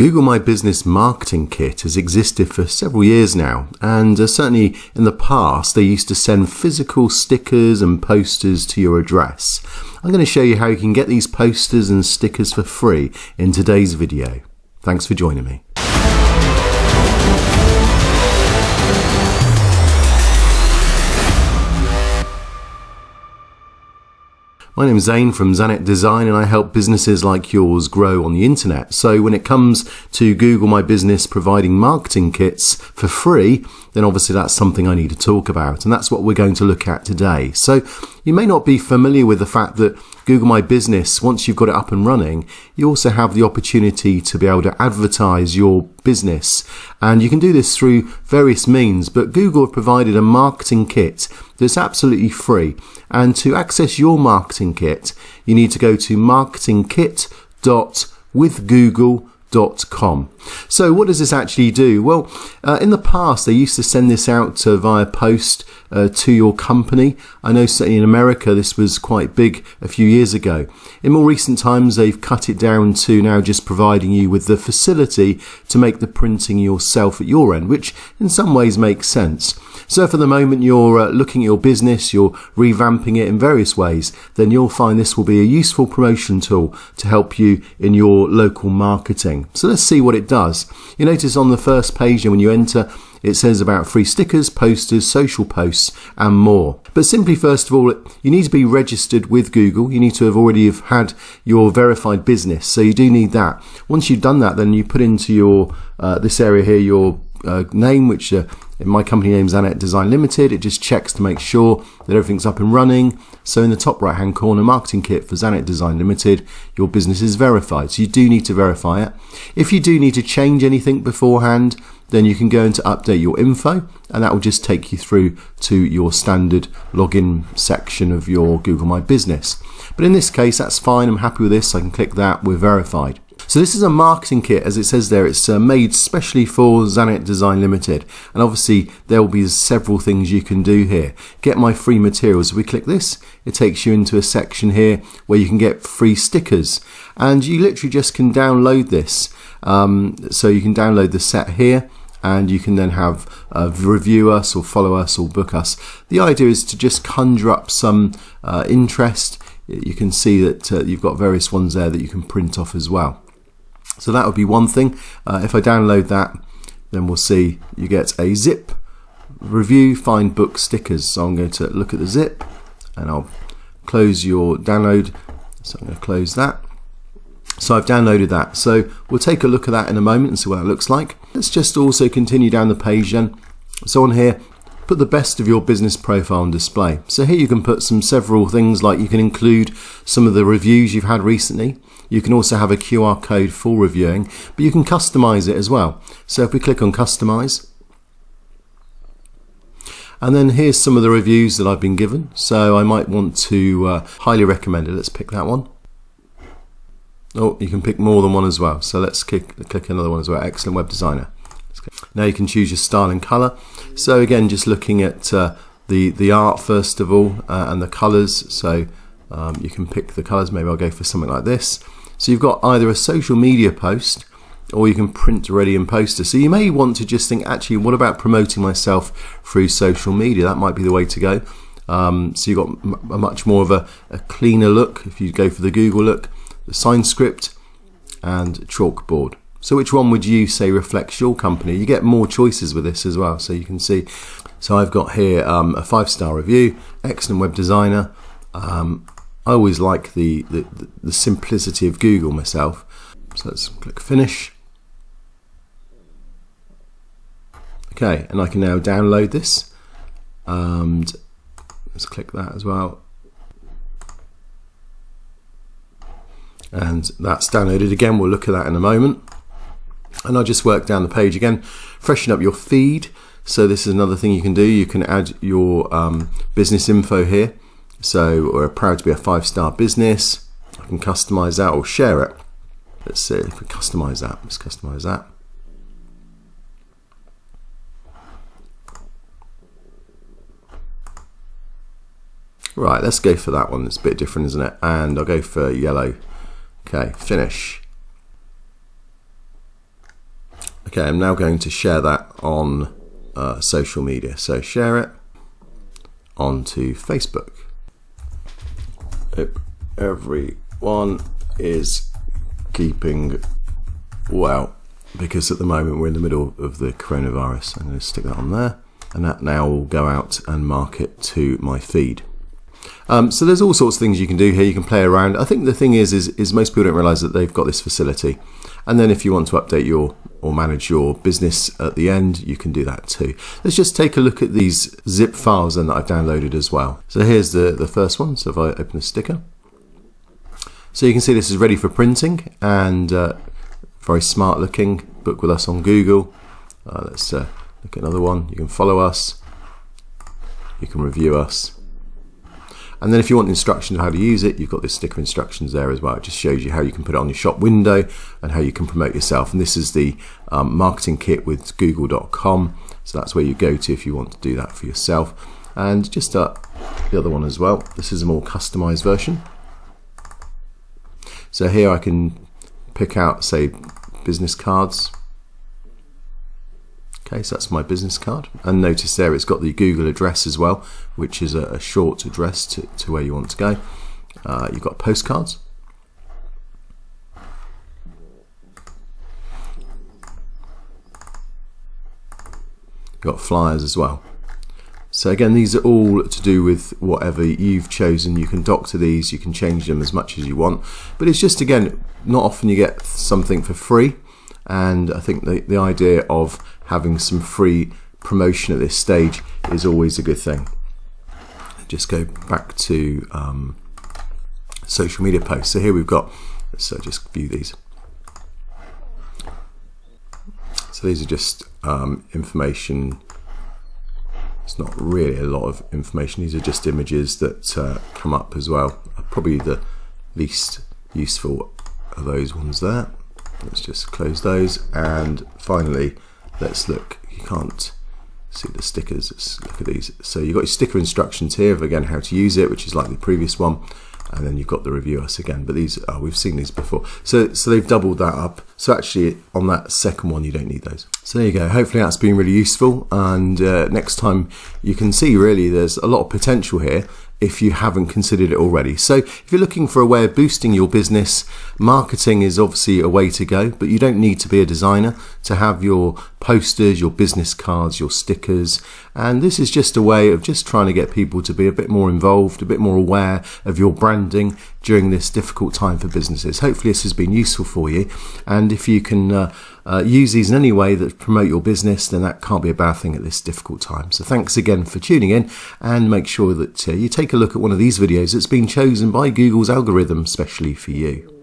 Google My Business Marketing Kit has existed for several years now, and certainly in the past they used to send physical stickers and posters to your address. I'm going to show you how you can get these posters and stickers for free in today's video. Thanks for joining me. My name is Zane from Zanet Design, and I help businesses like yours grow on the internet. So when it comes to Google My Business providing marketing kits for free, then obviously that's something I need to talk about, and that's what we're going to look at today. So you may not be familiar with the fact that Google My Business, once you've got it up and running, you also have the opportunity to be able to advertise your business, and you can do this through various means, but Google have provided a marketing kit that's absolutely free. And to access your marketing kit, you need to go to marketingkit.withgoogle.com. So what does this actually do? Well, in the past they used to send this out via post to your company. I know certainly in America this was quite big a few years ago. In more recent times they've cut it down to now just providing you with the facility to make the printing yourself at your end, which in some ways makes sense. So for the moment you're looking at your business, you're revamping it in various ways, then you'll find this will be a useful promotion tool to help you in your local marketing. So let's see what it does. You notice on the first page when you enter, it says about free stickers, posters, social posts and more. But simply, first of all, you need to be registered with Google. You need to have already had your verified business. So you do need that. Once you've done that, then you put into your this area here your name, which in my company name is Zanet Design Limited. It just checks to make sure that everything's up and running. So in the top right hand corner, marketing kit for Zanet Design Limited, your business is verified. So you do need to verify it. If you do need to change anything beforehand, then you can go into update your info, and that will just take you through to your standard login section of your Google My Business. But in this case, that's fine. I'm happy with this. I can click that. We're verified. So this is a marketing kit, as it says there. It's made specially for Zanet Design Limited, and obviously there will be several things you can do here. Get my free materials. If we click this, it takes you into a section here where you can get free stickers, and you literally just can download this. So you can download the set here, and you can then have review us or follow us or book us. The idea is to just conjure up some interest. You can see that you've got various ones there that you can print off as well. So that would be one thing. If I download that, then we'll see you get a zip, review, find, book, stickers. So I'm going to look at the zip, and I'll close your download. So I'm going to close that. So I've downloaded that. So we'll take a look at that in a moment and see what that looks like. Let's just also continue down the page then. So on here, put the best of your business profile on display. So here you can put several things, like you can include some of the reviews you've had recently. You can also have a QR code for reviewing, but you can customize it as well. So if we click on customize, and then here's some of the reviews that I've been given. So I might want to highly recommend it. Let's pick that one. Oh, you can pick more than one as well. So let's click another one as well. Excellent web designer. Now you can choose your style and color. So again, just looking at the art first of all, and the colors. So you can pick the colors. Maybe I'll go for something like this. So you've got either a social media post, or you can print ready and poster. So you may want to just think, actually, what about promoting myself through social media? That might be the way to go. So you've got a much more of a cleaner look if you go for the Google look. The sign script and chalkboard. So which one would you say reflects your company? You get more choices with this as well, so you can see. So I've got here a 5-star review, excellent web designer. I always like the simplicity of Google myself. So let's click finish. Okay, and I can now download this, and let's click that as well. And that's downloaded again. We'll look at that in a moment. And I'll just work down the page again. Freshen up your feed. So this is another thing you can do. You can add your business info here. So we're proud to be a 5-star business. I can customize that or share it. Let's see if we customize that. Let's customize that. Right, let's go for that one. It's a bit different, isn't it? And I'll go for yellow. Okay, finish. Okay, I'm now going to share that on social media. So share it onto Facebook. Hope everyone is keeping well, because at the moment we're in the middle of the coronavirus. I'm going to stick that on there, and that now will go out and market to my feed. So there's all sorts of things you can do here. You can play around. I think the thing is most people don't realise that they've got this facility, and then if you want to update or manage your business at the end, you can do that too. Let's just take a look at these zip files then that I've downloaded as well. So here's the first one. So if I open the sticker, so you can see this is ready for printing, and very smart looking. Book with us on Google. Let's look at another one. You can follow us, you can review us, and then if you want instructions on how to use it, you've got this sticker instructions there as well. It just shows you how you can put it on your shop window and how you can promote yourself. And this is the marketing kit with google.com, so that's where you go to if you want to do that for yourself. And just the other one as well, this is a more customized version. So here I can pick out, say, business cards. Okay, so that's my business card, and notice there it's got the Google address as well, which is a short address to where you want to go. You've got postcards, you've got flyers as well. So again, these are all to do with whatever you've chosen. You can doctor these, you can change them as much as you want, but it's just, again, not often you get something for free, and I think the idea of having some free promotion at this stage is always a good thing. Just go back to social media posts. So here we've got, so just view these. So these are just information. It's not really a lot of information. These are just images that come up as well. Probably the least useful of those ones there. Let's just close those, and finally let's look. You can't see the stickers. Let's look at these. So you've got your sticker instructions here of, again, how to use it, which is like the previous one, and then you've got the review us again. But these we've seen these before, so they've doubled that up. So actually on that second one you don't need those. So there you go. Hopefully that's been really useful, and next time you can see really there's a lot of potential here if you haven't considered it already. So if you're looking for a way of boosting your business, marketing is obviously a way to go, but you don't need to be a designer to have your posters, your business cards, your stickers. And this is just a way of just trying to get people to be a bit more involved, a bit more aware of your branding during this difficult time for businesses. Hopefully this has been useful for you, and if you can use these in any way that promote your business, then that can't be a bad thing at this difficult time. So thanks again for tuning in, and make sure that you take a look at one of these videos that's been chosen by Google's algorithm specially for you.